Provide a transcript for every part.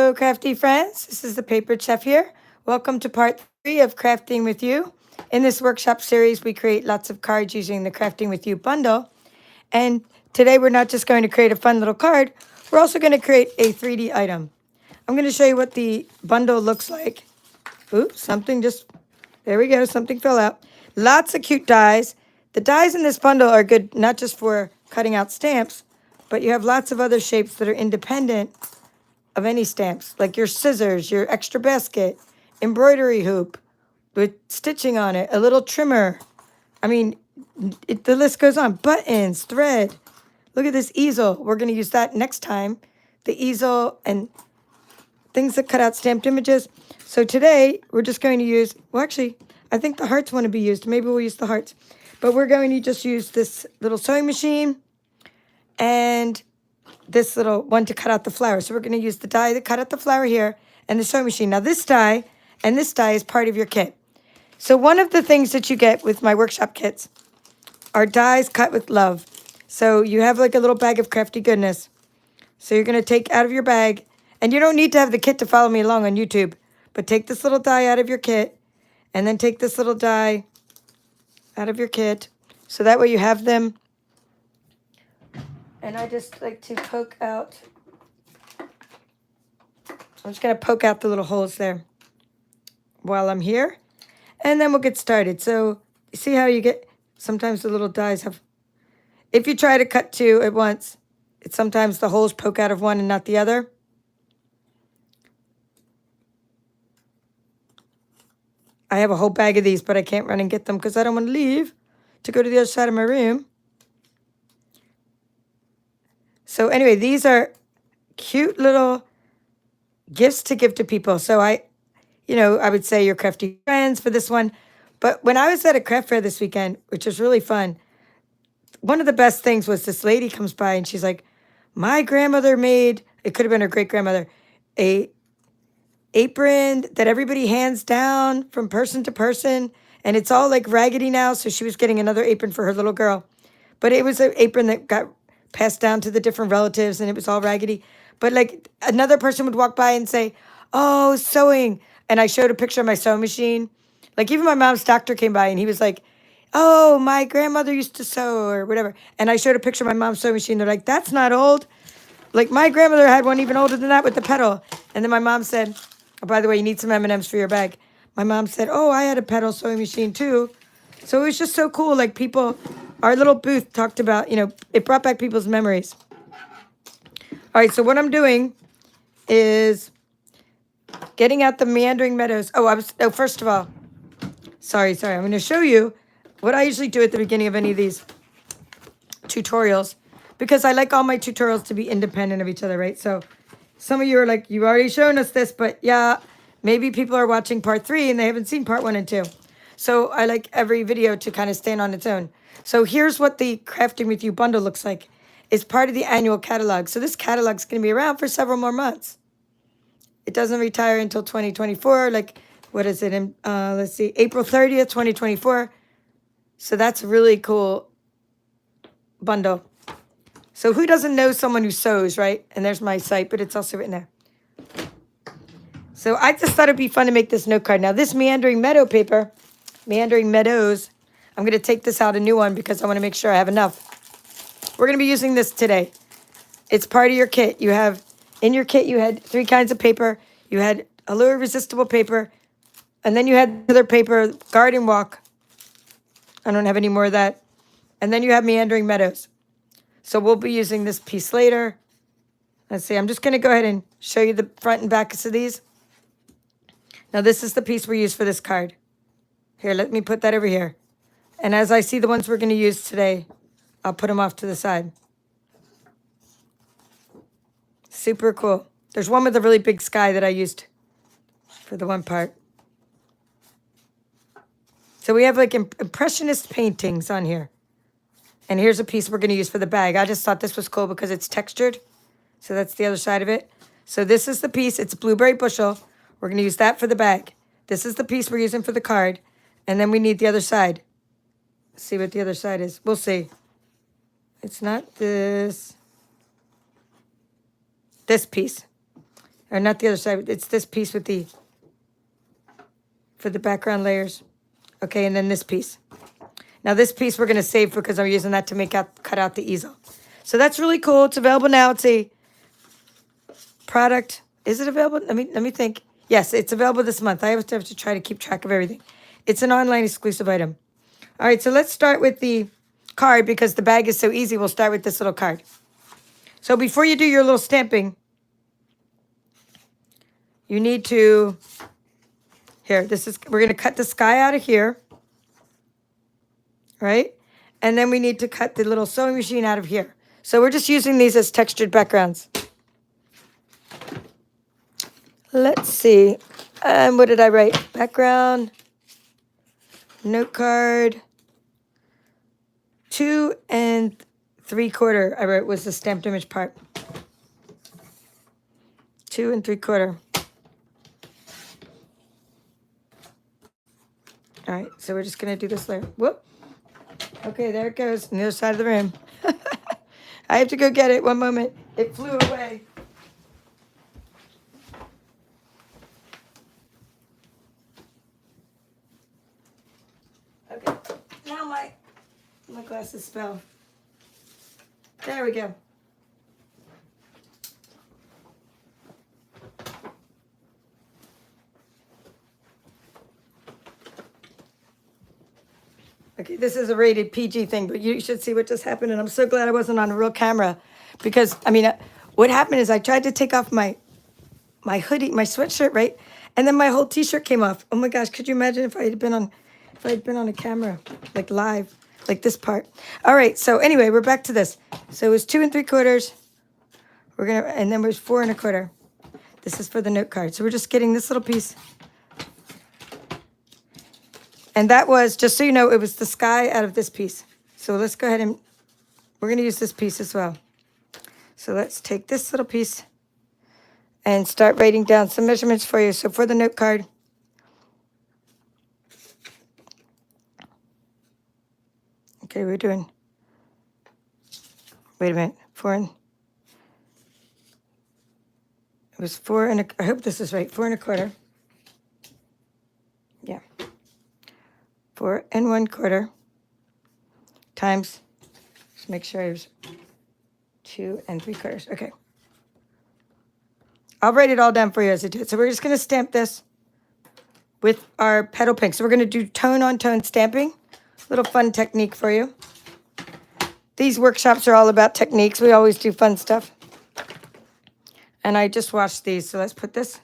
Hello, crafty friends. This is the Paper Chef here. Welcome to part 3 of Crafting with You. In this workshop series, we create lots of cards using the Crafting with You bundle. And today, we're not just going to create a fun little card, we're also going to create a 3D item. I'm going to show you what the bundle looks like. Oops, there we go, something fell out. Lots of cute dies. The dies in this bundle are good not just for cutting out stamps, but you have lots of other shapes that are independent of any stamps, like your scissors, your extra basket, embroidery hoop with stitching on it, a little trimmer. I mean, the list goes on. Buttons, thread. Look at this easel. We're going to use that next time. The easel and things that cut out stamped images. So today, we're just going to use, well, actually, I think the hearts want to be used. Maybe we'll use the hearts. But we're going to just use this little sewing machine and this little one to cut out the flower. So we're going to use the die that cut out the flower here and the sewing machine. Now this die and this die is part of your kit. So one of the things that you get with my workshop kits are dies cut with love. So you have like a little bag of crafty goodness. So you're going to take out of your bag, and you don't need to have the kit to follow me along on YouTube, but take this little die out of your kit and then take this little die out of your kit. So that way you have them. And I just like to poke out. I'm just going to poke out the little holes there while I'm here. And then we'll get started. So you see how you get, sometimes the little dies have, if you try to cut two at once, sometimes the holes poke out of one and not the other. I have a whole bag of these, but I can't run and get them because I don't want to leave to go to the other side of my room. So anyway, these are cute little gifts to give to people. So I would say your crafty friends for this one. But when I was at a craft fair this weekend, which was really fun, one of the best things was this lady comes by and she's like, my grandmother made, it could have been her great-grandmother, a apron that everybody hands down from person to person. And it's all like raggedy now. So she was getting another apron for her little girl. But it was an apron that got passed down to the different relatives and it was all raggedy. But like another person would walk by and say, oh, sewing. And I showed a picture of my sewing machine. Like even my mom's doctor came by and he was like, oh, my grandmother used to sew or whatever. And I showed a picture of my mom's sewing machine. They're like, that's not old. Like my grandmother had one even older than that with the pedal. And then my mom said, oh, by the way, you need some M&Ms for your bag. My mom said, oh, I had a pedal sewing machine too. So it was just so cool. Like people, our little booth talked about, it brought back people's memories. All right, so what I'm doing is getting out the Meandering Meadows. First of all, sorry. I'm going to show you what I usually do at the beginning of any of these tutorials because I like all my tutorials to be independent of each other, right? So some of you are like, you've already shown us this, but yeah, maybe people are watching part 3 and they haven't seen part 1 and 2. So I like every video to kind of stand on its own. So here's what the Crafting With You bundle looks like. It's part of the annual catalog. So this catalog is going to be around for several more months. It doesn't retire until 2024. Like, what is it? Let's see, April 30th, 2024. So that's a really cool bundle. So who doesn't know someone who sews, right? And there's my site, but it's also written there. So I just thought it'd be fun to make this note card. Now this Meandering Meadows, I'm going to take this out, a new one, because I want to make sure I have enough. We're going to be using this today. It's part of your kit. In your kit, you had 3 kinds of paper. You had allure resistible paper, and then you had other paper, garden walk. I don't have any more of that. And then you have Meandering Meadows. So we'll be using this piece later. Let's see, I'm just going to go ahead and show you the front and back of these. Now this is the piece we use for this card. Here, let me put that over here. And as I see the ones we're going to use today, I'll put them off to the side. Super cool. There's one with a really big sky that I used for the one part. So we have like impressionist paintings on here. And here's a piece we're going to use for the bag. I just thought this was cool because it's textured. So that's the other side of it. So this is the piece. It's blueberry bushel. We're going to use that for the bag. This is the piece we're using for the card. And then we need the other side. Let's see what the other side is. We'll see. It's not this. This piece. Or not the other side, it's this piece with the, for the background layers. Okay, and then this piece. Now this piece we're gonna save because I'm using that to cut out the easel. So that's really cool. It's available now. It's a product. Is it available? Let me think. Yes, it's available this month. I have to try to keep track of everything. It's an online exclusive item. All right, so let's start with the card because the bag is so easy. We'll start with this little card. So before you do your little stamping, you need to, here, we're going to cut the sky out of here, right? And then we need to cut the little sewing machine out of here. So we're just using these as textured backgrounds. Let's see. What did I write? Background, note card, 2 3/4. I wrote was the stamped image part. 2 3/4. All right, so we're just gonna do this layer. Whoop. Okay, there it goes on the other side of the room. I have to go get it. One moment. It flew away. Okay, now my glasses fell. There we go. Okay, this is a rated PG thing, but you should see what just happened, and I'm so glad I wasn't on a real camera, because, I mean, what happened is I tried to take off my hoodie, my sweatshirt, right? And then my whole t-shirt came off. Oh my gosh, could you imagine if I had been on a camera, like live, like this part. All right, so anyway, we're back to this. So it was 2 3/4. And then it was 4 1/4. This is for the note card. So we're just getting this little piece. And that was, just so you know, it was the sky out of this piece. So let's go ahead and, we're going to use this piece as well. So let's take this little piece and start writing down some measurements for you. So for the note card, okay, we're doing, wait a minute, it was 4 I hope this is right, 4 1/4. Yeah. 4 1/4 times, just make sure it was 2 3/4. Okay. I'll write it all down for you as I do it. So we're just going to stamp this with our petal pink. So we're going to do tone on tone stamping. Little fun technique for you. These workshops are all about techniques. We always do fun stuff. And I just washed these. So let's put this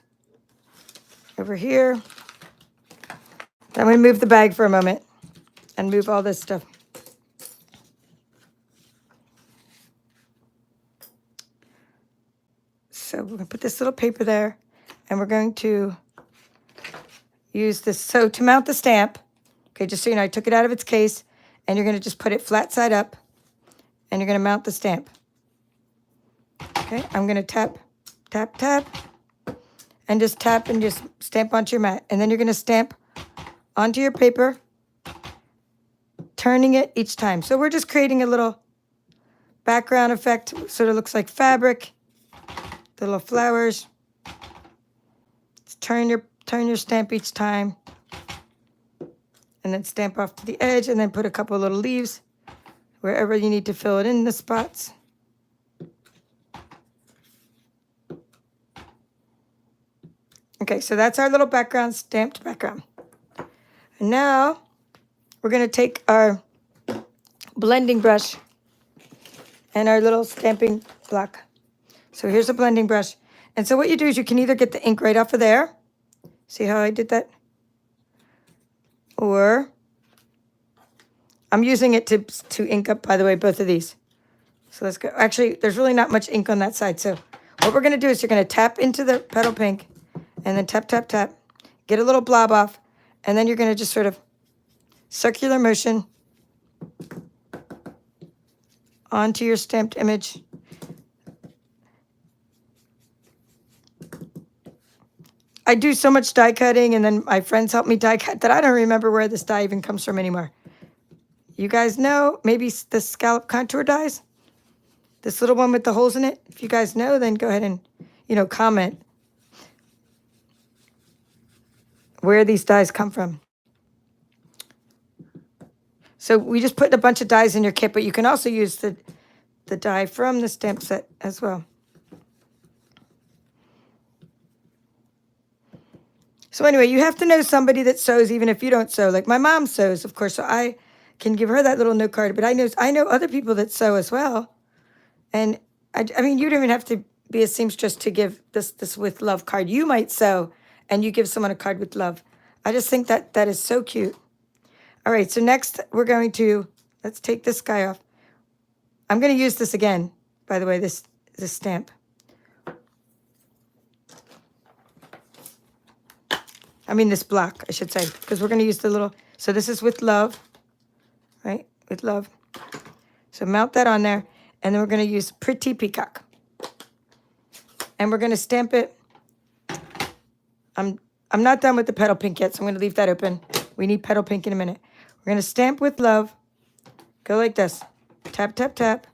over here. I'm going to move the bag for a moment and move all this stuff. So we're going to put this little paper there, and we're going to use this. So to mount the stamp, okay, just so you know, I took it out of its case, and you're going to just put it flat side up, and you're going to mount the stamp. Okay, I'm going to tap, tap, tap, and just tap and just stamp onto your mat. And then you're going to stamp onto your paper, turning it each time. So we're just creating a little background effect, sort of looks like fabric, the little flowers. Just turn your stamp each time, and then stamp off to the edge, and then put a couple little leaves wherever you need to fill it in the spots. Okay, so that's our little background, stamped background. And now we're going to take our blending brush and our little stamping block. So here's a blending brush. And so what you do is you can either get the ink right off of there. See how I did that? Or I'm using it to ink up, by the way, both of these. So let's go. Actually, there's really not much ink on that side. So what we're going to do is you're going to tap into the petal pink and then tap, tap, tap. Get a little blob off. And then you're going to just sort of circular motion onto your stamped image. I do so much die cutting, and then my friends help me die cut, that I don't remember where this die even comes from anymore. You guys know, maybe the scallop contour dies? This little one with the holes in it? If you guys know, then go ahead and, comment. where these dies come from. So we just put a bunch of dies in your kit, but you can also use the die from the stamp set as well. So anyway, you have to know somebody that sews, even if you don't sew. Like my mom sews, of course, so I can give her that little note card. But I know other people that sew as well. And I mean, you don't even have to be a seamstress to give this with love card. You might sew, and you give someone a card with love. I just think that is so cute. All right, so next we're going to, let's take this guy off. I'm going to use this again, by the way, this stamp. I mean this block, I should say, because we're going to use the little, so this is with love, right? With love. So mount that on there, and then we're going to use Pretty Peacock. And we're going to stamp it. I'm not done with the petal pink yet, so I'm going to leave that open. We need petal pink in a minute. We're going to stamp with love. Go like this. Tap, tap, tap.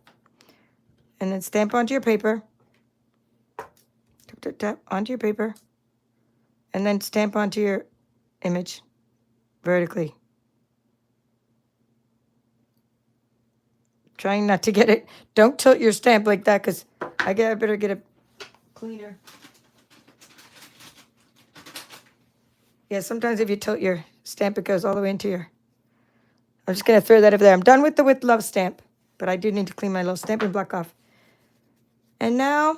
And then stamp onto your paper. Tap, tap, tap onto your paper. And then stamp onto your image vertically. Trying not to get it. Don't tilt your stamp like that, because I better get a cleaner. Yeah, sometimes if you tilt your stamp, it goes all the way into your... I'm just going to throw that over there. I'm done with the with love stamp, but I do need to clean my little stamping block off. And now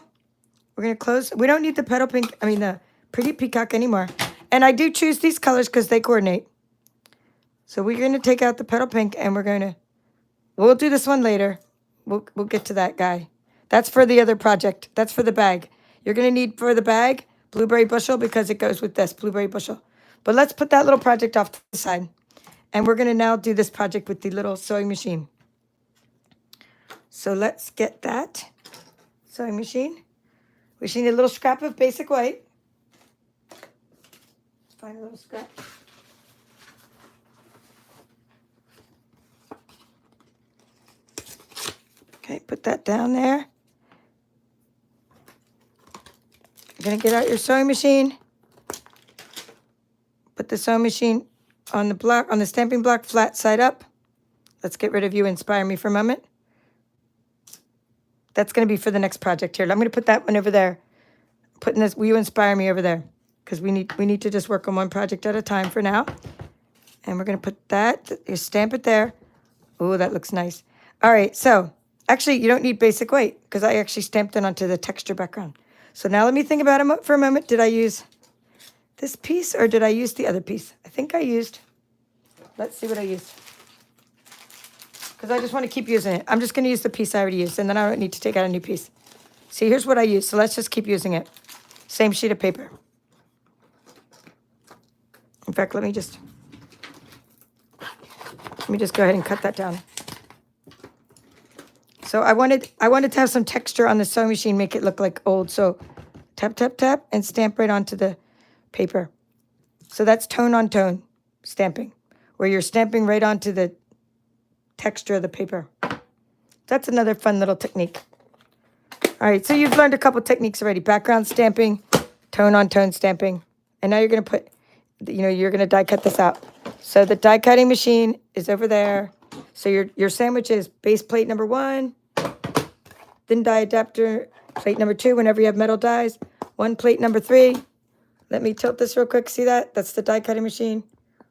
we're going to close. We don't need the petal pink, the Pretty Peacock anymore. And I do choose these colors because they coordinate. So we're going to take out the petal pink, and we'll do this one later. We'll get to that guy. That's for the other project. That's for the bag. You're going to need for the bag blueberry bushel, because it goes with this blueberry bushel. But let's put that little project off to the side. And we're going to now do this project with the little sewing machine. So let's get that sewing machine. We should need a little scrap of basic white. Let's find a little scrap. Okay, put that down there. You're going to get out your sewing machine. Put the sewing machine on the stamping block, flat side up. Let's get rid of You Inspire Me for a moment. That's going to be for the next project here. I'm going to put that one over there. Putting this You Inspire Me over there, because we need to just work on one project at a time for now. And we're going to put that, you stamp it there. Oh, that looks nice. All right, so actually you don't need basic white, because I actually stamped it onto the texture background. So now let me think about it for a moment. Did I use this piece or did I use the other piece? I think I used, let's see what I used. Because I just want to keep using it. I'm just going to use the piece I already used, and then I don't need to take out a new piece. See, here's what I used, so let's just keep using it. Same sheet of paper. In fact, let me just go ahead and cut that down. So I wanted to have some texture on the sewing machine, make it look like old. So tap, tap, tap, and stamp right onto the paper. So that's tone on tone stamping, where you're stamping right onto the texture of the paper. That's another fun little technique. All right, so you've learned a couple techniques already. Background stamping, tone on tone stamping. And now you're going to put, you're going to die cut this out. So the die cutting machine is over there. So your sandwich is base plate number 1, thin die adapter plate number 2 whenever you have metal dies, 1 plate number 3. Let me tilt this real quick. See that? That's the die cutting machine.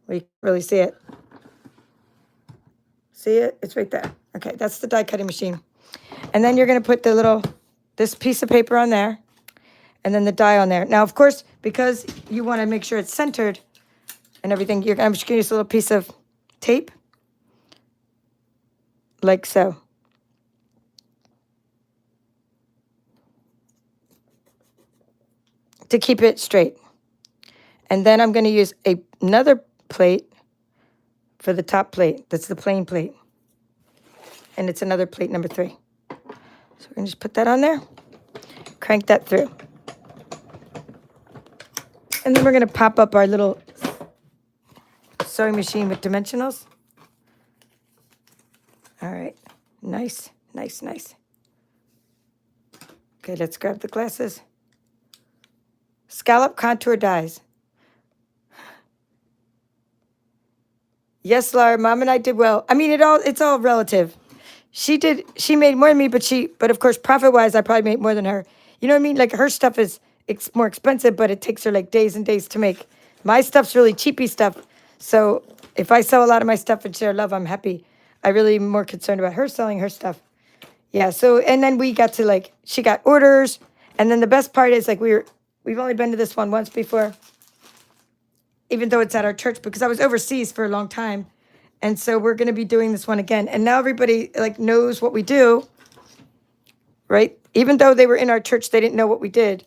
Well, you can't really see it. See it? It's right there. Okay, that's the die cutting machine. And then you're going to put this piece of paper on there, and then the die on there. Now, of course, because you want to make sure it's centered and everything, I'm just going to use a little piece of tape, like so. To keep it straight. And then I'm going to use another plate for the top plate. That's the plain plate. And it's another plate number 3. So we're going to just put that on there. Crank that through. And then we're going to pop up our little sewing machine with dimensionals. All right. Nice, nice, nice. Okay, let's grab the glasses. Scallop contour dies. Yes, Laura, Mom and I did well. I mean, it's all relative. She made more than me, but of course, profit wise, I probably made more than her. You know what I mean? Like her stuff is more expensive, but it takes her like days and days to make. My stuff's really cheapy stuff. So if I sell a lot of my stuff and share love, I'm happy. I really am more concerned about her selling her stuff. Yeah. So, and then we got to like, she got orders. And then the best part is like, we've only been to this one once before, even though it's at our church, because I was overseas for a long time. And so we're going to be doing this one again. And now everybody like knows what we do, right? Even though they were in our church, they didn't know what we did.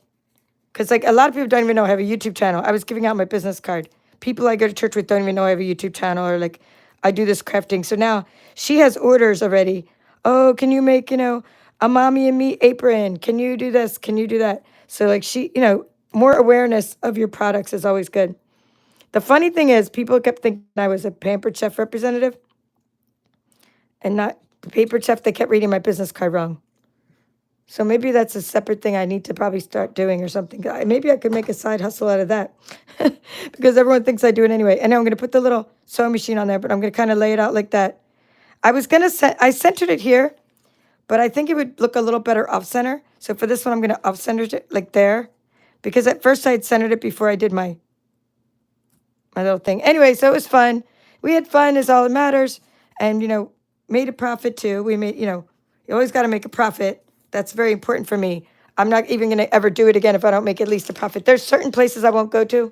Because like a lot of people don't even know I have a YouTube channel. I was giving out my business card. People I go to church with don't even know I have a YouTube channel, or like I do this crafting. So now she has orders already. Oh, can you make, a mommy and me apron? Can you do this? Can you do that? So like more awareness of your products is always good. The funny thing is, people kept thinking I was a Pampered Chef representative and not the Papered Chef. They kept reading my business card wrong. So maybe that's a separate thing I need to probably start doing or something. Maybe I could make a side hustle out of that because everyone thinks I do it anyway. And now I'm going to put the little sewing machine on there, but I'm going to kind of lay it out like that. I centered it here, but I think it would look a little better off center. So for this one, I'm going to off center it like there, because at first I had centered it before I did my little thing. Anyway, so it was fun. We had fun is all that matters. And, made a profit too. We made, you always got to make a profit. That's very important for me. I'm not even going to ever do it again if I don't make at least a profit. There's certain places I won't go to.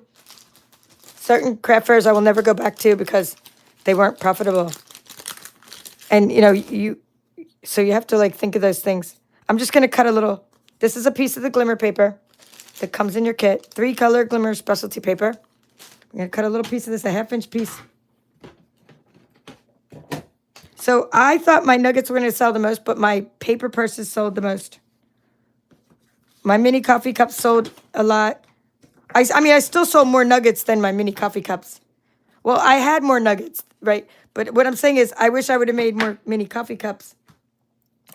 Certain craft fairs I will never go back to because they weren't profitable. And, so you have to like think of those things. I'm just going to cut a little. This is a piece of the glimmer paper that comes in your kit. 3-color glimmer specialty paper. I'm going to cut a little piece of this, a 1/2-inch piece. So I thought my nuggets were going to sell the most, but my paper purses sold the most. My mini coffee cups sold a lot. I still sold more nuggets than my mini coffee cups. Well, I had more nuggets, right? But what I'm saying is I wish I would have made more mini coffee cups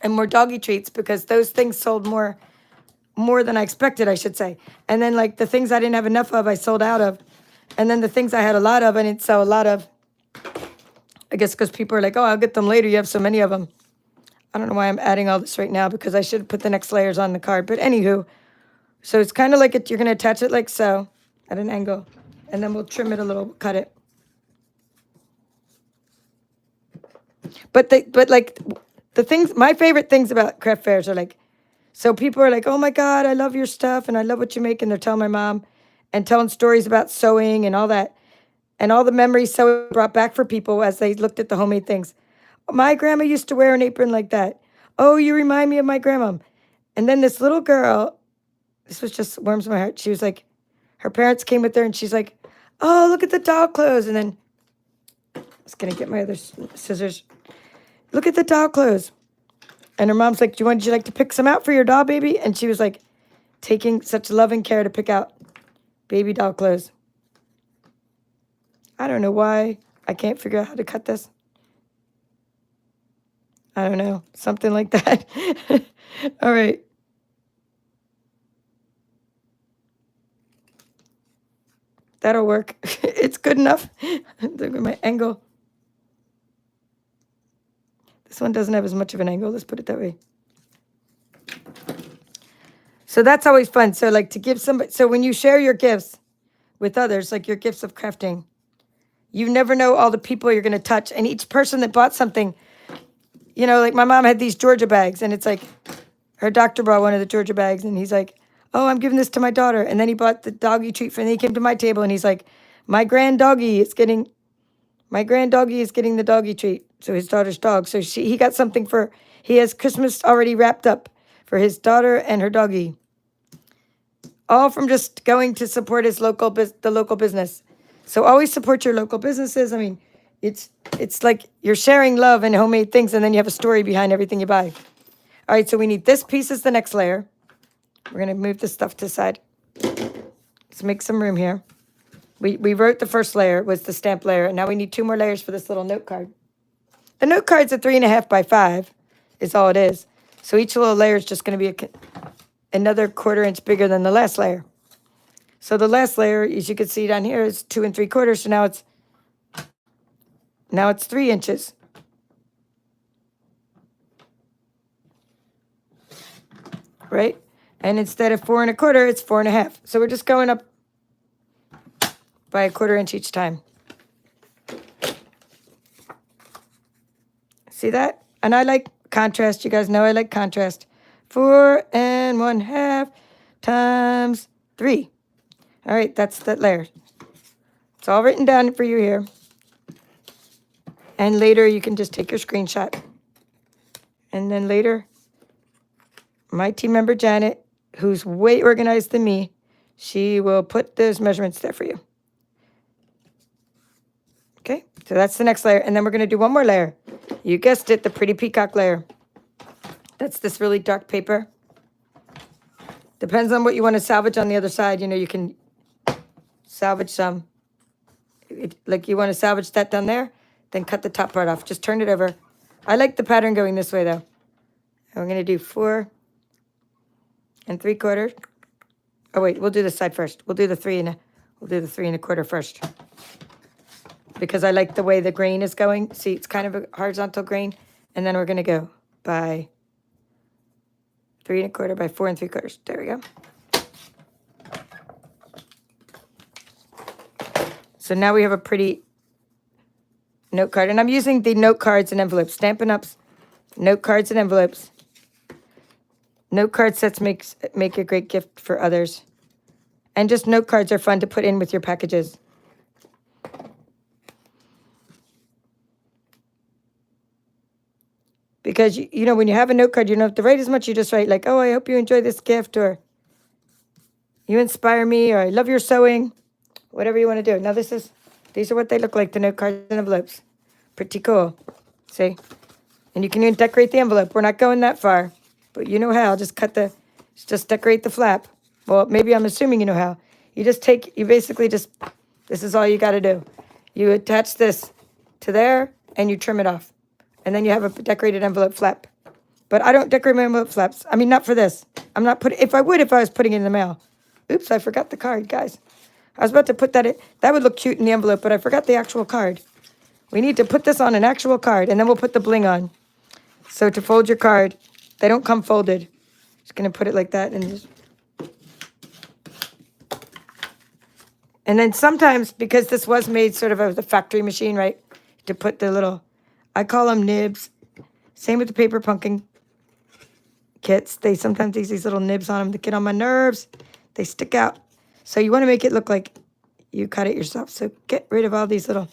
and more doggy treats, because those things sold more than I expected, I should say. And then like the things I didn't have enough of, I sold out of. And then the things I had a lot of, I didn't sell a lot of. I guess because people are like, oh, I'll get them later. You have so many of them. I don't know why I'm adding all this right now, because I should put the next layers on the card. But anywho, so it's kind of like you're going to attach it like so at an angle. And then we'll trim it a little, cut it. But the things, my favorite things about craft fairs are like, so people are like, oh my God, I love your stuff and I love what you make. And they're telling my mom and telling stories about sewing and all that. And all the memories sewing brought back for people as they looked at the homemade things. My grandma used to wear an apron like that. Oh, you remind me of my grandma. And then this little girl, this was just warms my heart. She was like, her parents came with her and she's like, oh, look at the doll clothes. And then I was going to get my other scissors. Look at the doll clothes. And her mom's like, would you like to pick some out for your doll, baby? And she was like taking such loving care to pick out baby doll clothes. I don't know why I can't figure out how to cut this. I don't know, something like that. All right. That'll work. It's good enough. Look at my angle. This one doesn't have as much of an angle. Let's put it that way. So that's always fun. So like to give somebody, so when you share your gifts with others, like your gifts of crafting, you never know all the people you're going to touch. And each person that bought something, like my mom had these Georgia bags, and it's like her doctor brought one of the Georgia bags, and he's like, oh, I'm giving this to my daughter. And then he bought the doggy treat for, and then he came to my table, and he's like, my grand doggy is getting the doggy treat. So his daughter's dog. So he got something he has Christmas already wrapped up for his daughter and her doggy. All from just going to support the local business. So always support your local businesses. I mean, it's like you're sharing love and homemade things, and then you have a story behind everything you buy. All right, so we need this piece as the next layer. We're going to move this stuff to the side. Let's make some room here. We wrote the first layer, was the stamp layer, and now we need 2 more layers for this little note card. The note card's a 3.5 by 5 is all it is. So each little layer is just going to be another 1/4 inch bigger than the last layer. So the last layer, as you can see down here, is 2 3/4. So now it's Now it's 3 inches. Right? And instead of 4 1/4, it's 4 1/2. So we're just going up by a 1/4 inch each time. See that? And I like contrast. You guys know I like contrast. 4 1/2 times 3. All right, that's that layer. It's all written down for you here. And later you can just take your screenshot. And then later, my team member Janet, who's way organized than me, she will put those measurements there for you. Okay, so that's the next layer. And then we're going to do one more layer. You guessed it, the pretty peacock layer. That's this really dark paper. Depends on what you want to salvage on the other side. You know, you can salvage some. Like you want to salvage that down there, then cut the top part off. Just turn it over. I like the pattern going this way, though. And we're going to do 4 3/4. Oh, wait, we'll do this side first. We'll do the 3 1/4 first. Because I like the way the grain is going. See, it's kind of a horizontal grain. And then we're going to go by 3 1/4 by 4 3/4. There we go. So now we have a pretty note card. And I'm using the note cards and envelopes. Stampin' Up's note cards and envelopes. Note card sets make a great gift for others. And just note cards are fun to put in with your packages. Because, you know, when you have a note card, you don't have to write as much. You just write like, oh, I hope you enjoy this gift, or you inspire me, or I love your sewing, whatever you want to do. Now these are what they look like, the note cards and envelopes. Pretty cool. See? And you can even decorate the envelope. We're not going that far, but you know how. Just decorate the flap. Well, maybe I'm assuming you know how. You basically this is all you got to do. You attach this to there and you trim it off. And then you have a decorated envelope flap. But I don't decorate my envelope flaps. I mean, not for this. I'm not putting, if I was putting it in the mail. Oops, I forgot the card, guys. I was about to put that in. That would look cute in the envelope, but I forgot the actual card. We need to put this on an actual card, and then we'll put the bling on. So to fold your card, they don't come folded. Just going to put it like that. And then sometimes, because this was made sort of a factory machine, right, to put the little, I call them nibs. Same with the paper pumpkin kits. They sometimes use these little nibs on them to get on my nerves. They stick out. So you want to make it look like you cut it yourself. So get rid of all these little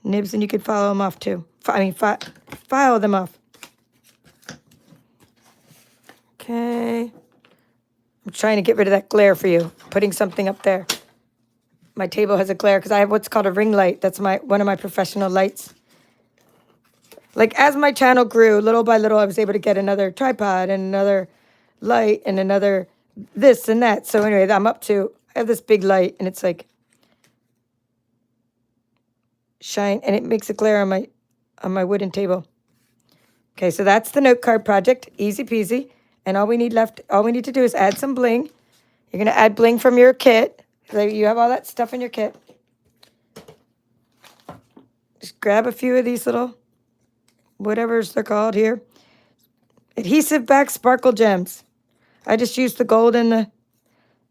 nibs, and you could follow them off too. File them off. Okay. I'm trying to get rid of that glare for you. Putting something up there. My table has a glare because I have what's called a ring light. That's one of my professional lights. Like as my channel grew, little by little, I was able to get another tripod and another light and another this and that. So anyway, I have this big light, and it's like shine, and it makes a glare on my wooden table. Okay, so that's the note card project, easy peasy. And all we need to do is add some bling. You're gonna add bling from your kit. So you have all that stuff in your kit. Just grab a few of these little, whatever's they're called here. Adhesive back sparkle gems. I just used the gold and the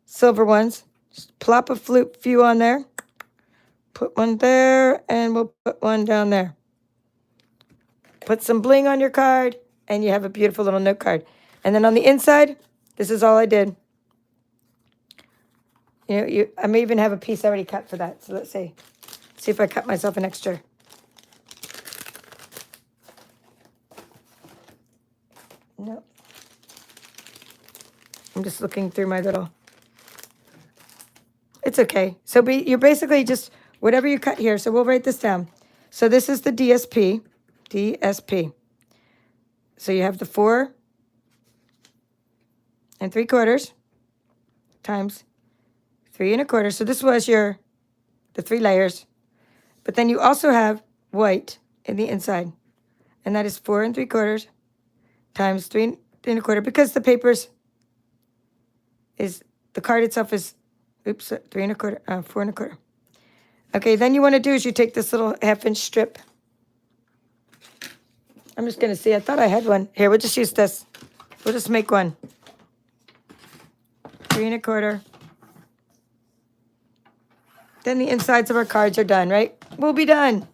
silver ones. Just plop a few on there. Put one there, and we'll put one down there. Put some bling on your card, and you have a beautiful little note card. And then on the inside, this is all I did. I may even have a piece already cut for that. So let's see. See if I cut myself an extra. No. I'm just looking through my little. It's okay. So you're basically just whatever you cut here. So we'll write this down. So this is the DSP. DSP. So you have the 4 3/4 times 3 1/4. So this was the 3 layers. But then you also have white in the inside. And that is 4 3/4 times 3 1/4, because the the card itself is, 3 1/4, 4 1/4. Okay, then you want to do is you take this little 1/2 inch strip, I'm just going to see. I thought I had one. Here, we'll just use this. We'll just make one. 3 1/4. Then the insides of our cards are done, right? We'll be done.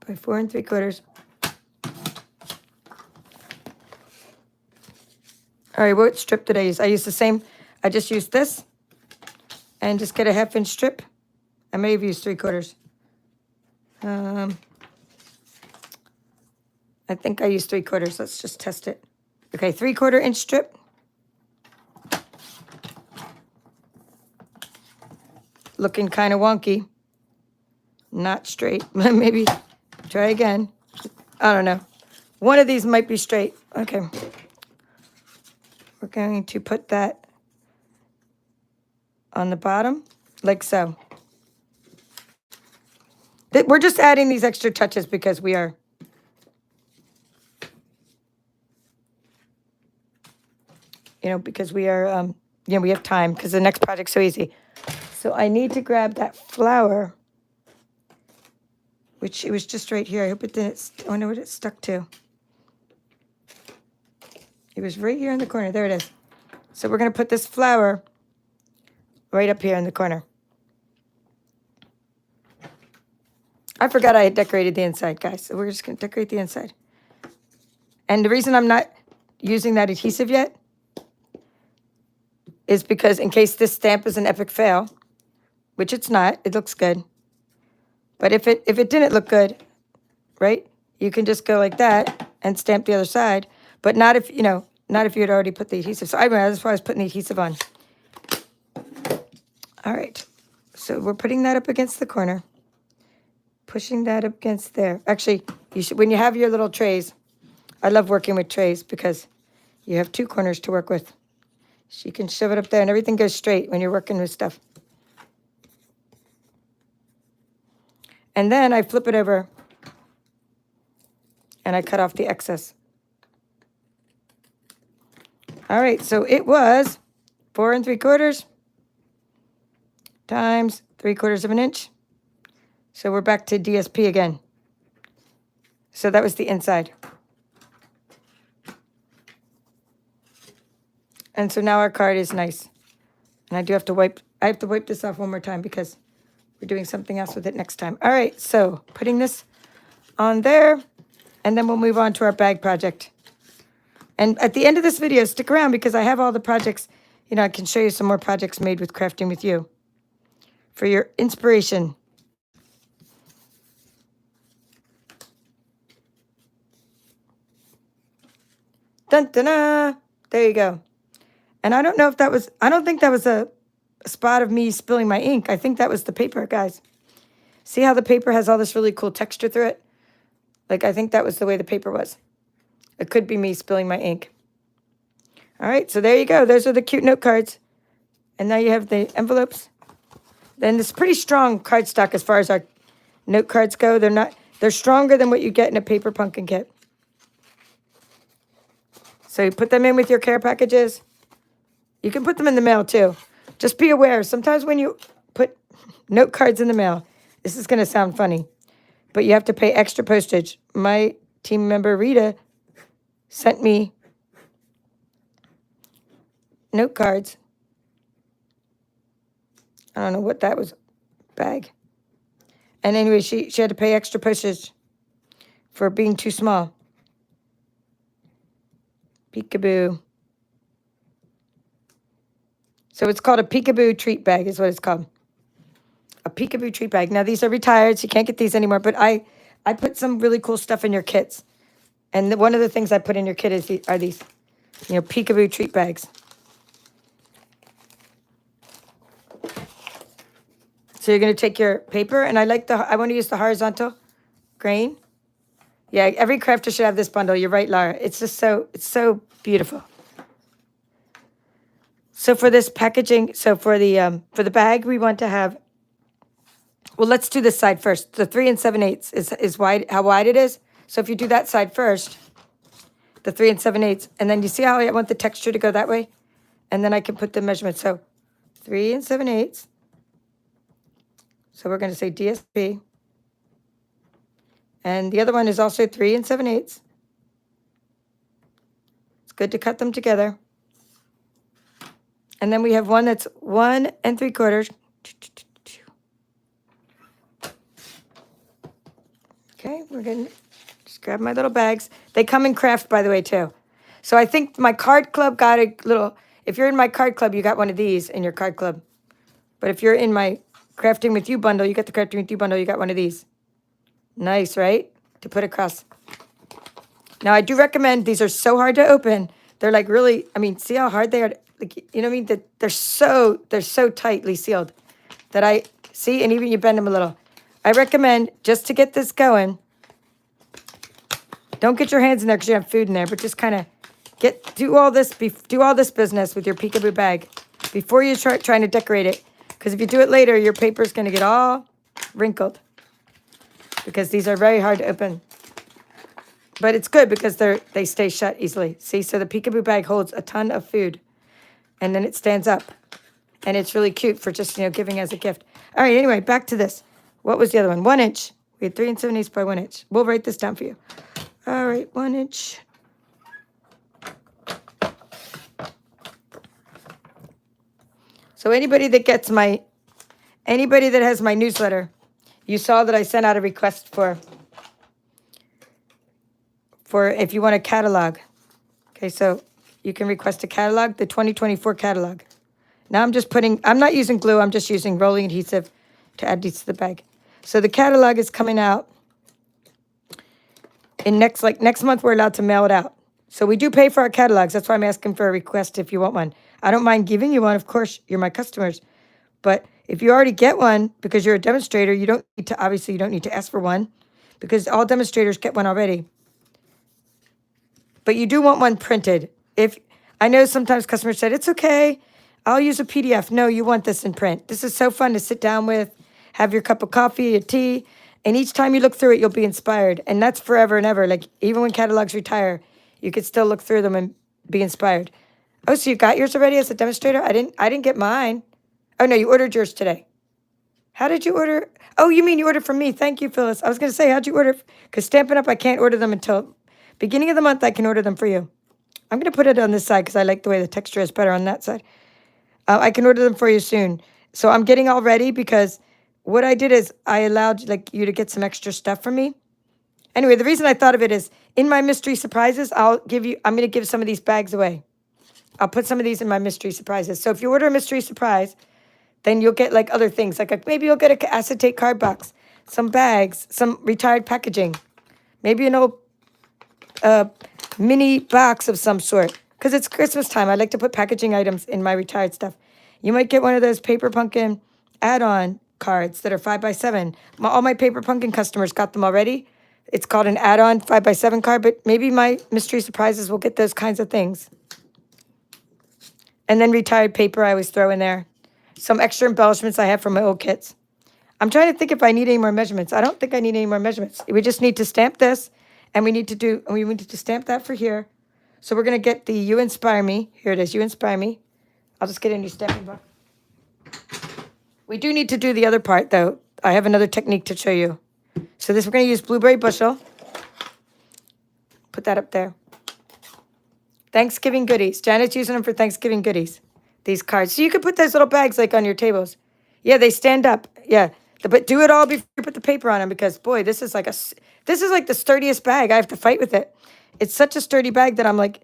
By 4 3/4. All right, what strip did I use? I used the same. I just used this and just get a 1/2 inch strip. I may have used 3/4. I think I used 3/4. Let's just test it. Okay, 3/4 inch strip. Looking kind of wonky. Not straight. Maybe try again. I don't know. One of these might be straight. Okay. We're going to put that on the bottom, like so. We're just adding these extra touches because we are because we are, we have time because the next project's so easy. So I need to grab that flower, which it was just right here. I hope it didn't, I wonder what it stuck to. It was right here in the corner. There it is. So we're going to put this flower right up here in the corner. I forgot I had decorated the inside, guys. So we're just going to decorate the inside. And the reason I'm not using that adhesive yet is because in case this stamp is an epic fail, which it's not, it looks good. But if it didn't look good, right, you can just go like that and stamp the other side. But not if, not if you had already put the adhesive. So that's why I was putting the adhesive on. All right. So we're putting that up against the corner. Pushing that up against there. Actually, you should, when you have your little trays, I love working with trays because you have 2 corners to work with. So you can shove it up there and everything goes straight when you're working with stuff. And then I flip it over and I cut off the excess. All right, so it was 4 3/4 times 3/4 inch. So we're back to DSP again. So that was the inside. And so now our card is nice. And I have to wipe this off one more time because we're doing something else with it next time. All right, so putting this on there, and then we'll move on to our bag project. And at the end of this video, stick around because I have all the projects. I can show you some more projects made with Crafting with You for your inspiration. Dun, dun, dun. There you go. And I don't know if that was, I don't think that was a spot of me spilling my ink. I think that was the paper, guys. See how the paper has all this really cool texture through it? Like, I think that was the way the paper was. It could be me spilling my ink. All right, so there you go. Those are the cute note cards. And now you have the envelopes. Then this pretty strong cardstock as far as our note cards go. They're stronger than what you get in a paper pumpkin kit. So you put them in with your care packages. You can put them in the mail too. Just be aware, sometimes when you put note cards in the mail, this is going to sound funny, but you have to pay extra postage. My team member, Rita, sent me note cards. I don't know what that was, bag. And anyway, she had to pay extra postage for being too small. Peekaboo. So it's called a Peekaboo treat bag is what it's called. A Peekaboo treat bag. Now, these are retired, so you can't get these anymore, but I put some really cool stuff in your kits. And one of the things I put in your kit are these, Peekaboo treat bags. So you're going to take your paper, and I want to use the horizontal grain. Yeah, every crafter should have this bundle. You're right, Laura. It's just it's so beautiful. So for this packaging, for the bag, we want to have, well, let's do this side first. The 3 7/8 is wide, how wide it is. So if you do that side first, the 3 7/8, and then you see how I want the texture to go that way? And then I can put the measurement. So 3 7/8. So we're going to say DSP. And the other one is also 3 7/8. It's good to cut them together. And then we have one that's 1 3/4. Okay, we're going to just grab my little bags. They come in craft, by the way, too. So I think my card club got a little, if you're in my card club, you got one of these in your card club. But if you're in my Crafting With You bundle, you got the Crafting With You bundle, you got one of these. Nice, right? To put across. Now, I do recommend, these are so hard to open. They're like really, I mean, see how hard they are? Like, you know what I mean? That they're so tightly sealed that I, see, and even you bend them a little. I recommend, just to get this going, don't get your hands in there because you have food in there, but just kind of do all this business with your Peekaboo bag before you start trying to decorate it. Because if you do it later, your paper's going to get all wrinkled. Because these are very hard to open. But it's good because they stay shut easily. See, so the Peekaboo bag holds a ton of food. And then it stands up. And it's really cute for just, giving as a gift. All right, anyway, back to this. What was the other one? 1 inch. We had 3 7/8 by 1 inch. We'll write this down for you. All right, 1 inch. So anybody that has my newsletter, you saw that I sent out a request for if you want a catalog. Okay, so you can request a catalog, the 2024 catalog. Now I'm not using glue, I'm just using rolling adhesive to add these to the bag. So the catalog is coming out in next month. We're allowed to mail it out. So we do pay for our catalogs. That's why I'm asking for a request if you want one. I don't mind giving you one. Of course, you're my customers. But if you already get one because you're a demonstrator, you don't need to ask for one because all demonstrators get one already. But you do want one printed. If I know sometimes customers said, it's okay, I'll use a PDF. No, you want this in print. This is so fun to sit down with, have your cup of coffee, your tea, and each time you look through it, you'll be inspired. And that's forever and ever. Like, even when catalogs retire, you could still look through them and be inspired. Oh, so you got yours already as a demonstrator? I didn't get mine. Oh, no, you ordered yours today. How did you order? Oh, you mean you ordered from me. Thank you, Phyllis. I was going to say, how'd you order? Because Stampin' Up, I can't order them until beginning of the month. I can order them for you. I'm going to put it on this side because I like the way the texture is better on that side. I can order them for you soon. So I'm getting all ready because what I did is I allowed you to get some extra stuff from me. Anyway, the reason I thought of it is in my mystery surprises, I'm going to give some of these bags away. I'll put some of these in my mystery surprises. So if you order a mystery surprise, then you'll get other things. Maybe you'll get an acetate card box, some bags, some retired packaging, maybe an old mini box of some sort. Because it's Christmas time. I like to put packaging items in my retired stuff. You might get one of those Paper Pumpkin add-on cards that are 5x7. All my Paper Pumpkin customers got them already. It's called an add-on 5x7 card, but maybe my mystery surprises will get those kinds of things. And then retired paper I always throw in there. Some extra embellishments I have from my old kits. I'm trying to think if I need any more measurements. I don't think I need any more measurements. We just need to stamp this, and we need to stamp that for here. So we're going to get the You Inspire Me. Here it is, You Inspire Me. I'll just get a new stamping book. We do need to do the other part, though. I have another technique to show you. So we're going to use Blueberry Bushel. Put that up there. Thanksgiving goodies. Janet's using them for Thanksgiving goodies. These cards. So you could put those little bags on your tables. Yeah, they stand up. Yeah. But do it all before you put the paper on them because, boy, this is like the sturdiest bag. I have to fight with it. It's such a sturdy bag that I'm like,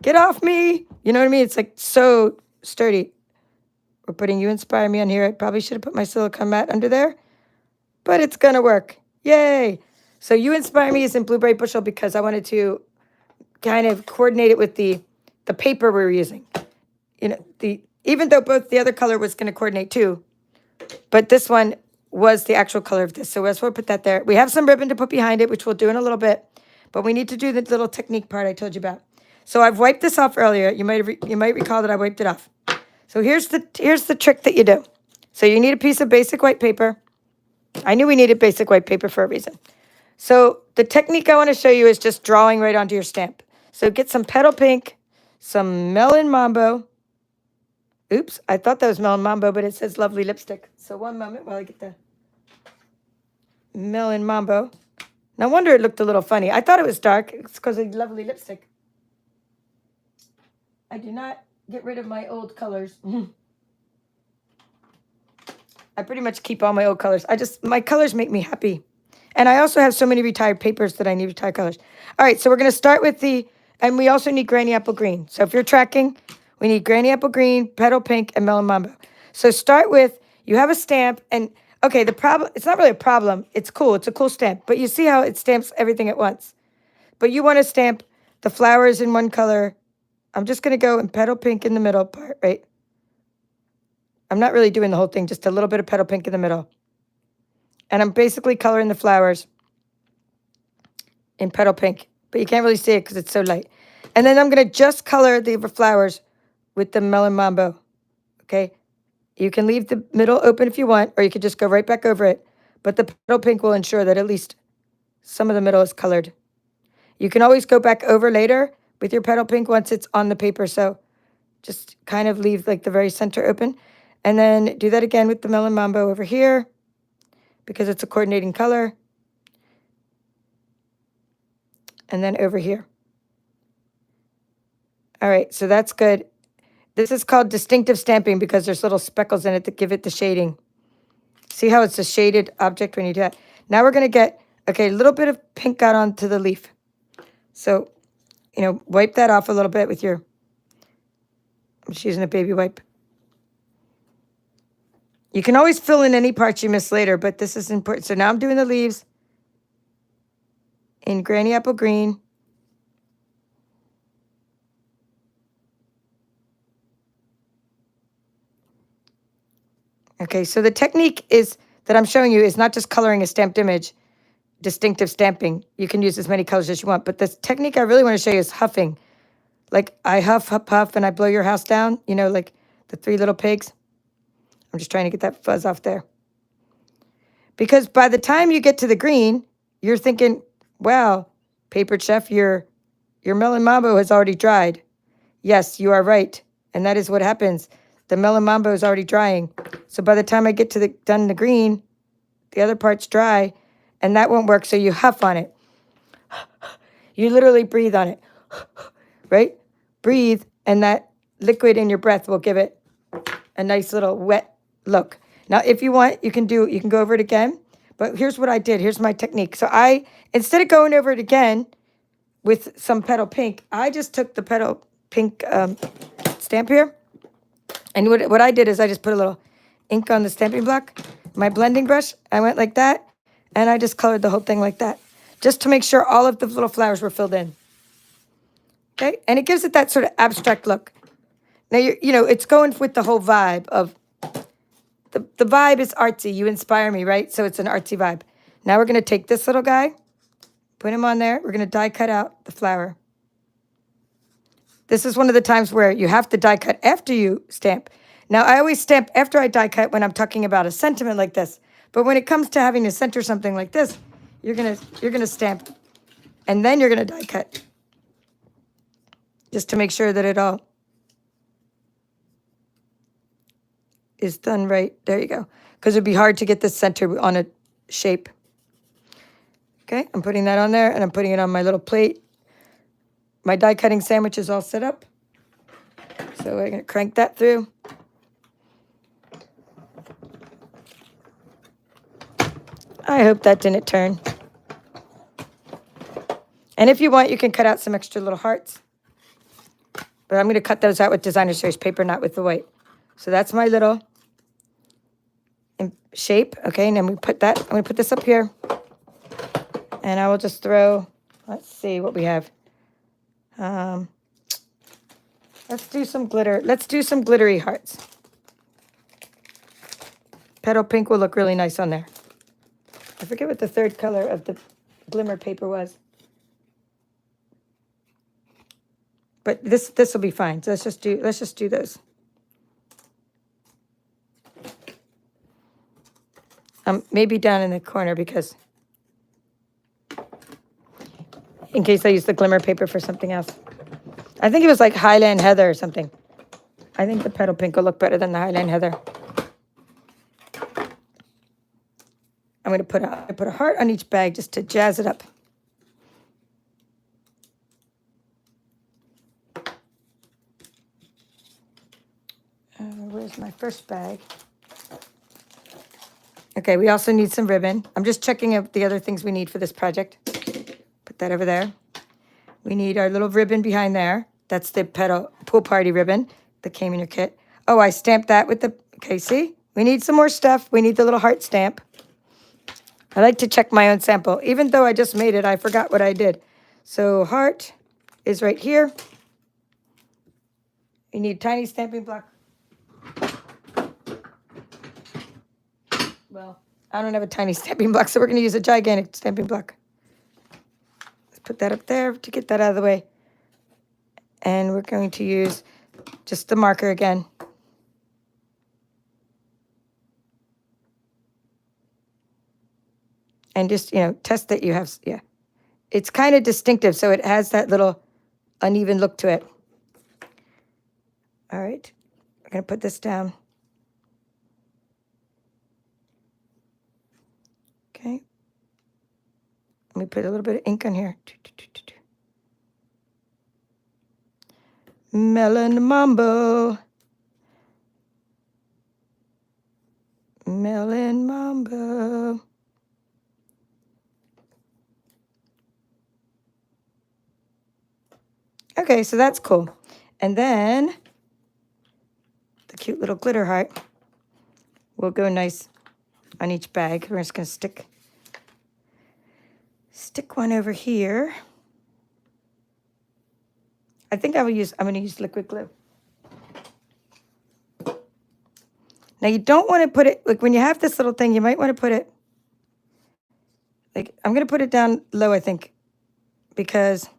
get off me. You know what I mean? It's so sturdy. We're putting You Inspire Me on here. I probably should have put my silicone mat under there, but it's going to work. Yay. So You Inspire Me is in Blueberry Bushel because I wanted to kind of coordinate it with the paper we were using. Even though both the other color was going to coordinate too, but this one was the actual color of this. So we'll put that there. We have some ribbon to put behind it, which we'll do in a little bit, but we need to do the little technique part I told you about. So I've wiped this off earlier. You might recall that I wiped it off. So here's the trick that you do. So you need a piece of basic white paper. I knew we needed basic white paper for a reason. So the technique I want to show you is just drawing right onto your stamp. So get some Petal Pink, some Melon Mambo. Oops, I thought that was Melon Mambo, but it says Lovely Lipstick. So one moment while I get the Melon Mambo. No wonder it looked a little funny. I thought it was dark. It's because of lovely lipstick. I do not get rid of my old colors. I pretty much keep all my old colors. My colors make me happy. And I also have so many retired papers that I need retired colors. All right, so we're going to start with and we also need Granny Apple Green. So if you're tracking, we need Granny Apple Green, Petal Pink, and Melon Mambo. So start with, you have a stamp, and okay, the problem, it's not really a problem. It's cool. It's a cool stamp. But you see how it stamps everything at once. But you want to stamp the flowers in one color. I'm just going to go in Petal Pink in the middle part, right? I'm not really doing the whole thing, just a little bit of Petal Pink in the middle. And I'm basically coloring the flowers in Petal Pink. But you can't really see it because it's so light. And then I'm going to just color the flowers with the Melon Mambo. Okay? You can leave the middle open if you want, or you could just go right back over it. But the Petal Pink will ensure that at least some of the middle is colored. You can always go back over later with your Petal Pink once it's on the paper. So just kind of leave like the very center open. And then do that again with the Melon Mambo over here because it's a coordinating color. And then over here. All right, so that's good. This is called distinctive stamping because there's little speckles in it that give it the shading. See how it's a shaded object when you do that? Now we're going to get, okay, a little bit of pink got onto the leaf. So, wipe that off a little bit with your, I'm just using a baby wipe. You can always fill in any parts you miss later, but this is important. So now I'm doing the leaves in Granny Apple Green. Okay, so the technique that I'm showing you is not just coloring a stamped image, distinctive stamping. You can use as many colors as you want, but the technique I really want to show you is huffing. Like I huff, huff, huff, and I blow your house down, like the three little pigs. I'm just trying to get that fuzz off there. Because by the time you get to the green, you're thinking, wow, Paper Chef, your Melon Mambo has already dried. Yes, you are right. And that is what happens. The Melon Mambo is already drying. So by the time I get to done the green, the other part's dry, and that won't work, so you huff on it. You literally breathe on it, right? Breathe, and that liquid in your breath will give it a nice little wet look. Now, if you want, you can go over it again, but here's what I did. Here's my technique. So instead of going over it again with some Petal Pink, I just took the Petal Pink stamp here, and what I did is I just put a little ink on the stamping block, my blending brush, I went like that, and I just colored the whole thing like that, just to make sure all of the little flowers were filled in. Okay, and it gives it that sort of abstract look. Now, it's going with the whole vibe of, the vibe is artsy. You inspire me, right? So it's an artsy vibe. Now we're going to take this little guy, put him on there. We're going to die cut out the flower. This is one of the times where you have to die cut after you stamp. Now, I always stamp after I die cut when I'm talking about a sentiment like this. But when it comes to having to center something like this, you're gonna stamp, and then you're gonna die cut, just to make sure that it all is done right. There you go. Because it'd be hard to get this center on a shape. Okay, I'm putting that on there, and I'm putting it on my little plate. My die cutting sandwich is all set up. So we're gonna crank that through. I hope that didn't turn. And if you want, you can cut out some extra little hearts. But I'm going to cut those out with designer series paper, not with the white. So that's my little shape. Okay, and then we put that. I'm going to put this up here. And I will just throw, let's see what we have. Let's do some glitter. Let's do some glittery hearts. Petal Pink will look really nice on there. I forget what the third color of the glimmer paper was. But this will be fine. So let's just do those. Maybe down in the corner because in case I use the glimmer paper for something else. I think it was like Highland Heather or something. I think the Petal Pink will look better than the Highland Heather. I'm going to put a heart on each bag just to jazz it up. Where's my first bag? Okay, we also need some ribbon. I'm just checking out the other things we need for this project. Put that over there. We need our little ribbon behind there. That's the pool party ribbon that came in your kit. Oh, I stamped that with the, okay, see? We need some more stuff. We need the little heart stamp. I like to check my own sample. Even though I just made it, I forgot what I did. So heart is right here. You need a tiny stamping block. Well, I don't have a tiny stamping block, so we're going to use a gigantic stamping block. Let's put that up there to get that out of the way. And we're going to use just the marker again. And just, test that you have, yeah. It's kind of distinctive, so it has that little uneven look to it. All right, we're going to put this down. Okay. Let me put a little bit of ink on here. Melon Mambo. Melon Mambo. Okay, so that's cool. And then the cute little glitter heart will go nice on each bag. We're just going to stick one over here. I think I'm going to use liquid glue. Now you don't want to put it, like when you have this little thing, you might want to put it, like I'm going to put it down low, I think, because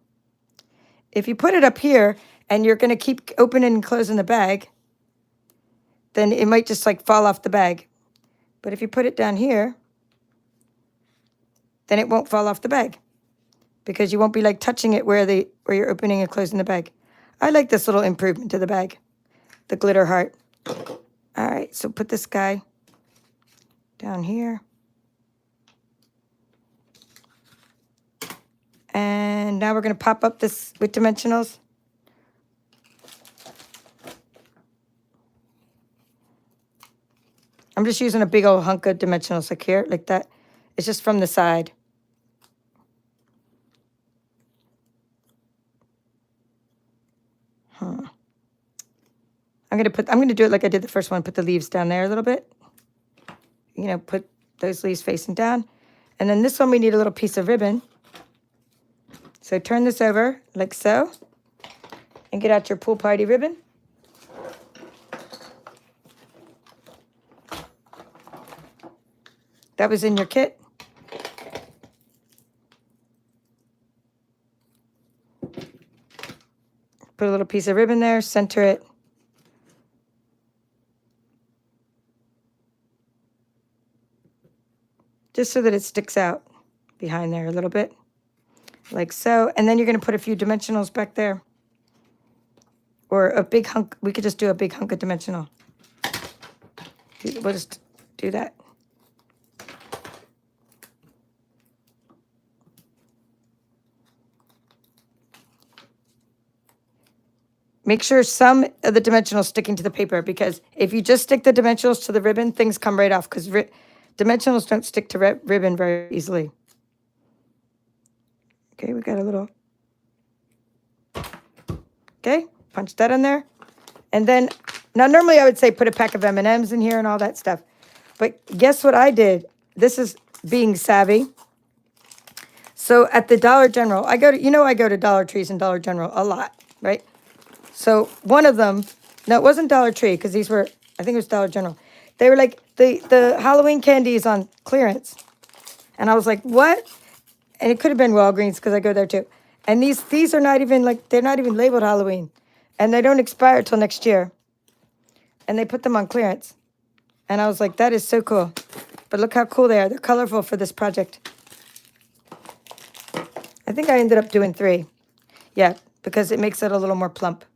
if you put it up here and you're going to keep opening and closing the bag, then it might just like fall off the bag. But if you put it down here, then it won't fall off the bag because you won't be like touching it where you're opening and closing the bag. I like this little improvement to the bag, the glitter heart. All right, so put this guy down here. And now we're going to pop up this with dimensionals. I'm just using a big old hunk of dimensionals like here, like that. It's just from the side. I'm going to do it like I did the first one. Put the leaves down there a little bit. Put those leaves facing down. And then this one we need a little piece of ribbon. So turn this over like so. And get out your pool party ribbon. That was in your kit. Put a little piece of ribbon there, center it. Just so that it sticks out behind there a little bit, like so. And then you're going to put a few dimensionals back there. Or a big hunk. We could just do a big hunk of dimensional. We'll just do that. Make sure some of the dimensionals sticking to the paper, because if you just stick the dimensionals to the ribbon, things come right off, because dimensionals don't stick to ribbon very easily. Okay, we got a little. Okay, punch that in there. And then, now normally I would say put a pack of M&Ms in here and all that stuff. But guess what I did? This is being savvy. So at the Dollar General, I go to Dollar Trees and Dollar General a lot, right? So one of them, no, it wasn't Dollar Tree, because these were, I think it was Dollar General. They were like, the Halloween candy is on clearance. And I was like, what? And it could have been Walgreens, because I go there too. And these are not even like, they're not even labeled Halloween. And they don't expire till next year. And they put them on clearance. And I was like, that is so cool. But look how cool they are. They're colorful for this project. I think I ended up doing 3. Yeah, because it makes it a little more plump.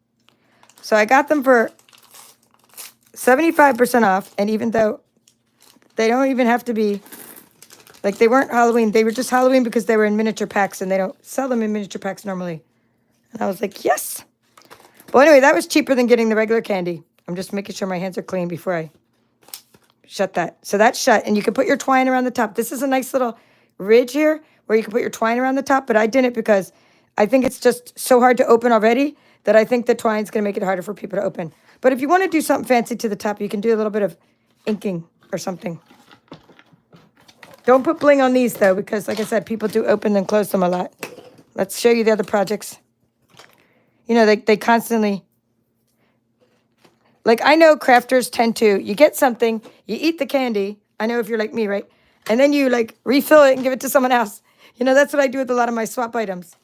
So I got them for 75% off, and even though they don't even have to be Like they weren't Halloween. They were just Halloween because they were in miniature packs and they don't sell them in miniature packs normally. And I was like, yes. Well, anyway, that was cheaper than getting the regular candy. I'm just making sure my hands are clean before I shut that. So that's shut. And you can put your twine around the top. This is a nice little ridge here where you can put your twine around the top. But I didn't because I think it's just so hard to open already that I think the twine's going to make it harder for people to open. But if you want to do something fancy to the top, you can do a little bit of inking or something. Don't put bling on these, though, because, like I said, people do open and close them a lot. Let's show you the other projects. You know, they constantly... Like, I know crafters tend to... You get something, you eat the candy. I know if you're like me, right? And then you, like, refill it and give it to someone else. You know, that's what I do with a lot of my swap items.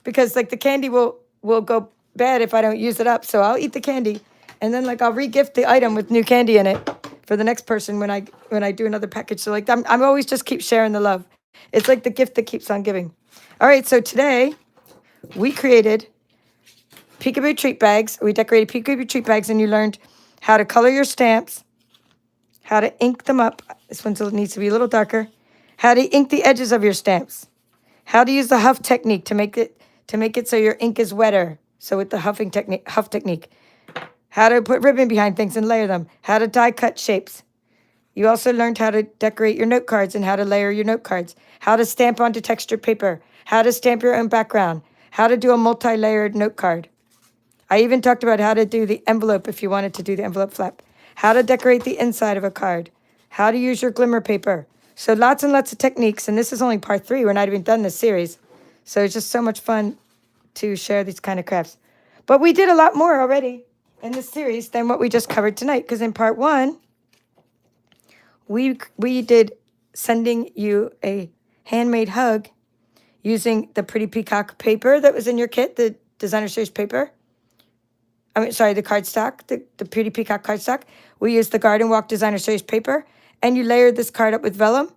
Because, like, the candy will go bad if I don't use it up. So I'll eat the candy. And then, like, I'll re-gift the item with new candy in it for the next person when I do another package. So like I'm always just keep sharing the love. It's like the gift that keeps on giving. All right, so today we created Peekaboo treat bags. We decorated Peekaboo treat bags and you learned how to color your stamps, how to ink them up. This one needs to be a little darker. How to ink the edges of your stamps. How to use the huff technique to make it so your ink is wetter. So with the huff technique. How to put ribbon behind things and layer them. How to die cut shapes. You also learned how to decorate your note cards and how to layer your note cards. How to stamp onto textured paper. How to stamp your own background. How to do a multi-layered note card. I even talked about how to do the envelope if you wanted to do the envelope flap. How to decorate the inside of a card. How to use your glimmer paper. So lots and lots of techniques. And this is only part 3. We're not even done this series. So it's just so much fun to share these kind of crafts. But we did a lot more already in this series than what we just covered tonight. Because in part 1, we did sending you a handmade hug using the pretty peacock paper that was in your kit, the designer series paper. I mean, sorry, the cardstock, the pretty peacock cardstock. We used the Garden Walk designer series paper, and you layered this card up with vellum,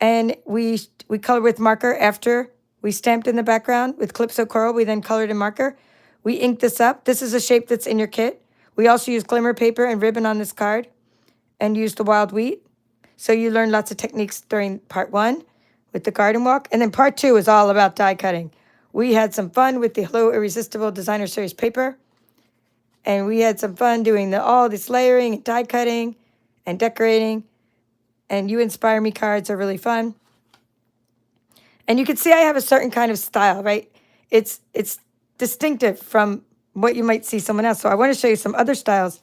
and we colored with marker after we stamped in the background with Calypso Coral. We then colored in marker. We inked this up. This is a shape that's in your kit. We also used glimmer paper and ribbon on this card and used the wild wheat. So you learned lots of techniques during part 1 with the Garden Walk. And then part 2 is all about die cutting. We had some fun with the Hello Irresistible designer series paper. And we had some fun doing all this layering and die cutting and decorating. And You Inspire Me cards are really fun. And you can see I have a certain kind of style, right? It's distinctive from what you might see someone else. So I want to show you some other styles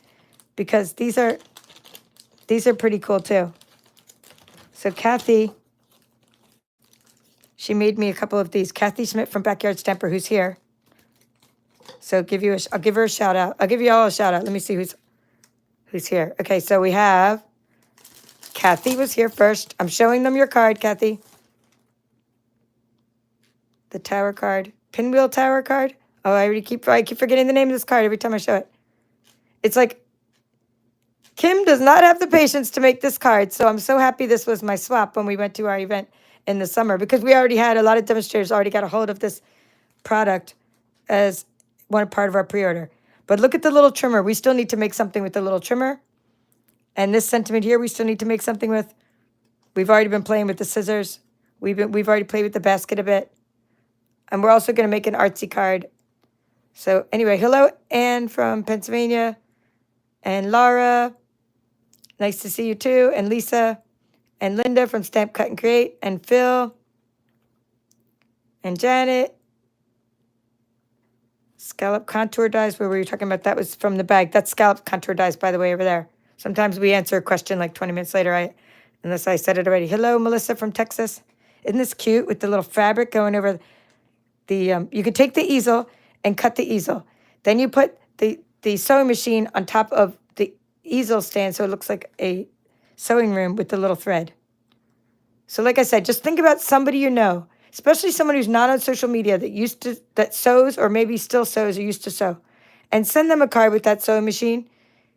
because these are pretty cool too. So Kathy, she made me a couple of these. Kathy Schmidt from Backyard Stamper, who's here. So I'll give her a shout out. I'll give you all a shout out. Let me see who's here. Okay, so we have Kathy was here first. I'm showing them your card, Kathy. The tower card, pinwheel tower card. Oh, I keep forgetting the name of this card every time I show it. It's like, Kim does not have the patience to make this card. So I'm so happy this was my swap when we went to our event in the summer because we already had a lot of demonstrators already got a hold of this product as one part of our pre-order. But look at the little trimmer. We still need to make something with the little trimmer. And this sentiment here, we still need to make something with. We've already been playing with the scissors. We've already played with the basket a bit. And we're also going to make an artsy card. So anyway, hello, Anne from Pennsylvania. And Laura. Nice to see you too. And Lisa. And Linda from Stamp, Cut, and Create. And Phil. And Janet. Scallop contour dies. Where were you talking about? That was from the bag. That's scallop contour dies, by the way, over there. Sometimes we answer a question like 20 minutes later, unless I said it already. Hello, Melissa from Texas. Isn't this cute with the little fabric going over the, you could take the easel and cut the easel. Then you put the sewing machine on top of the easel stand so it looks like a sewing room with the little thread. So like I said, just think about somebody you know, especially someone who's not on social media that sews or maybe still sews or used to sew, and send them a card with that sewing machine.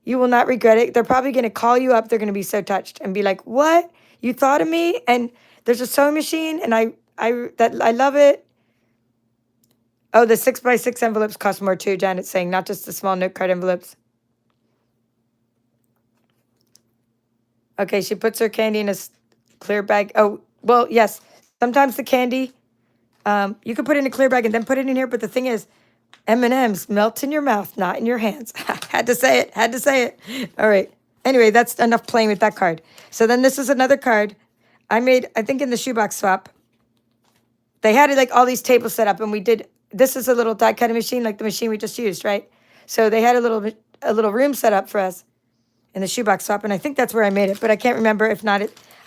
You will not regret it. They're probably going to call you up. They're going to be so touched and be like, what? You thought of me? And there's a sewing machine and I love it. Oh, the 6x6 envelopes cost more too, Janet's saying, not just the small note card envelopes. Okay, she puts her candy in a clear bag. Oh, Well, yes, sometimes the candy, you could put it in a clear bag and then put it in here. But the thing is, M&Ms melt in your mouth, not in your hands. Had to say it. Had to say it. All right. Anyway, that's enough playing with that card. So then this is another card I made, I think in the shoebox swap. They had like all these tables set up, and we did. This is a little die cutting machine, like the machine we just used, right? So they had a little room set up for us in the shoebox swap, and I think that's where I made it, but I can't remember. If not,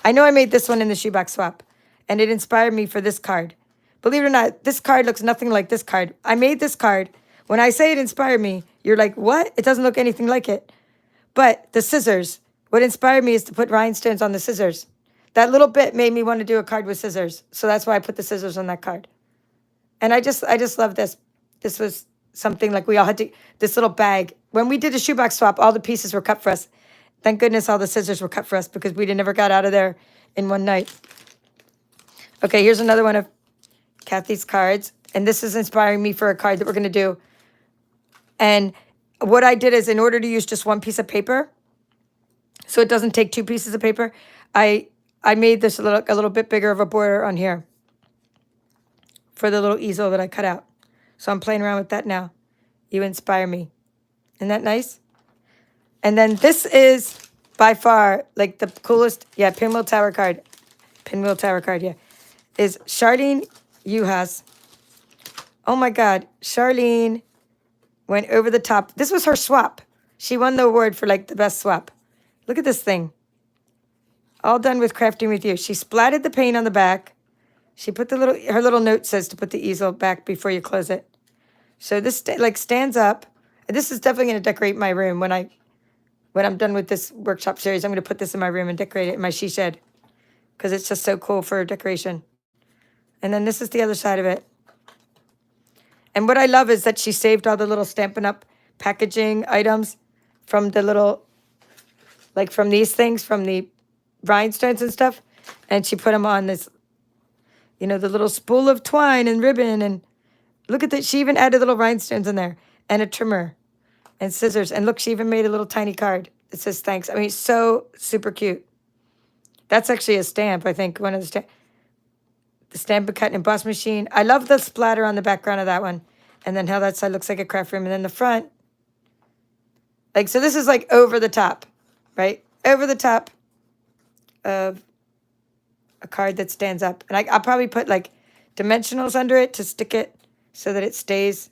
I know I made this one in the shoebox swap, and it inspired me for this card. Believe it or not, this card looks nothing like this card. I made this card. When I say it inspired me, you're like, what? It doesn't look anything like it. But the scissors, what inspired me is to put rhinestones on the scissors. That little bit made me want to do a card with scissors. So that's why I put the scissors on that card. And I just love this. This was something like we all had to, this little bag. When we did a shoebox swap, all the pieces were cut for us. Thank goodness all the scissors were cut for us because we never got out of there in one night. Okay, here's another one of Kathy's cards. And this is inspiring me for a card that we're going to do. And what I did is, in order to use just one piece of paper, so it doesn't take two pieces of paper, I made this a little bit bigger of a border on here for the little easel that I cut out. So I'm playing around with that now. You inspire me. Isn't that nice? And then this is by far like the coolest, yeah, Pinwheel Tower card. Pinwheel Tower card, yeah. Is Charlene Yuhas. Oh my God, Charlene went over the top. This was her swap. She won the award for like the best swap. Look at this thing. All done with Crafting With You. She splatted the paint on the back. She put her little note says to put the easel back before you close it. So this like stands up. This is definitely going to decorate my room when I'm done with this workshop series. I'm going to put this in my room and decorate it in my she shed because it's just so cool for decoration. And then this is the other side of it. And what I love is that she saved all the little Stampin' Up packaging items from the little, like from these things, from the rhinestones and stuff. And she put them on this, you know, the little spool of twine and ribbon. And look at that. She even added little rhinestones in there and a trimmer and scissors. And look, she even made a little tiny card that says thanks. I mean, it's so super cute. That's actually a stamp, I think, one of the stamps. The Stampin' Cut and Emboss machine. I love the splatter on the background of that one. And then how that side looks like a craft room. And then the front. Like, so this is like over the top, right? Over the top of a card that stands up. And I'll probably put like dimensionals under it to stick it so that it stays.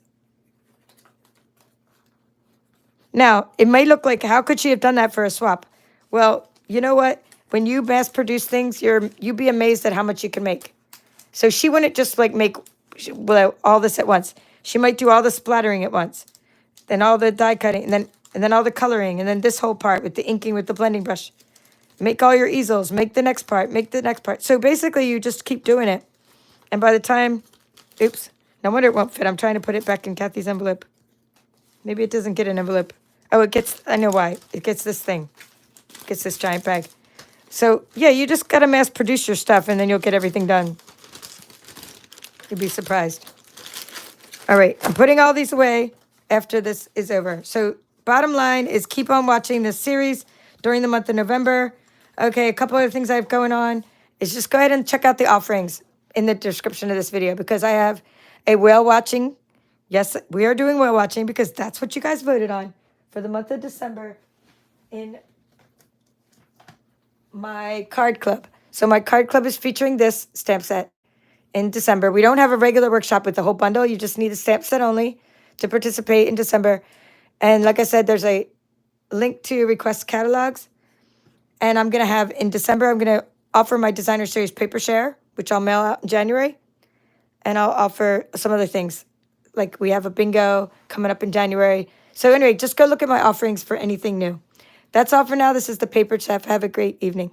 Now, it may look like, how could she have done that for a swap? Well, you know what? When you mass produce things, you'd be amazed at how much you can make. So she wouldn't just like make all this at once. She might do all the splattering at once, then all the die cutting, and then all the coloring, and then this whole part with the inking with the blending brush. Make all your easels, make the next part, make the next part. So basically you just keep doing it. And by the time, oops, no wonder it won't fit. I'm trying to put it back in Kathy's envelope. Maybe it doesn't get an envelope. Oh, it gets, I know why. It gets this thing. It gets this giant bag. So yeah, you just got to mass produce your stuff and then you'll get everything done. You'd be surprised. All right, I'm putting all these away after this is over. So bottom line is keep on watching this series during the month of November. Okay, a couple other things I have going on is just go ahead and check out the offerings in the description of this video because I have a whale watching. Yes, we are doing whale watching because that's what you guys voted on for the month of December in my card club. So my card club is featuring this stamp set in December. We don't have a regular workshop with the whole bundle. You just need a stamp set only to participate in December. And like I said, there's a link to request catalogs. And I'm going to have, in December, I'm going to offer my designer series paper share, which I'll mail out in January. And I'll offer some other things. Like we have a bingo coming up in January. So anyway, just go look at my offerings for anything new. That's all for now. This is the Paper Chef. Have a great evening.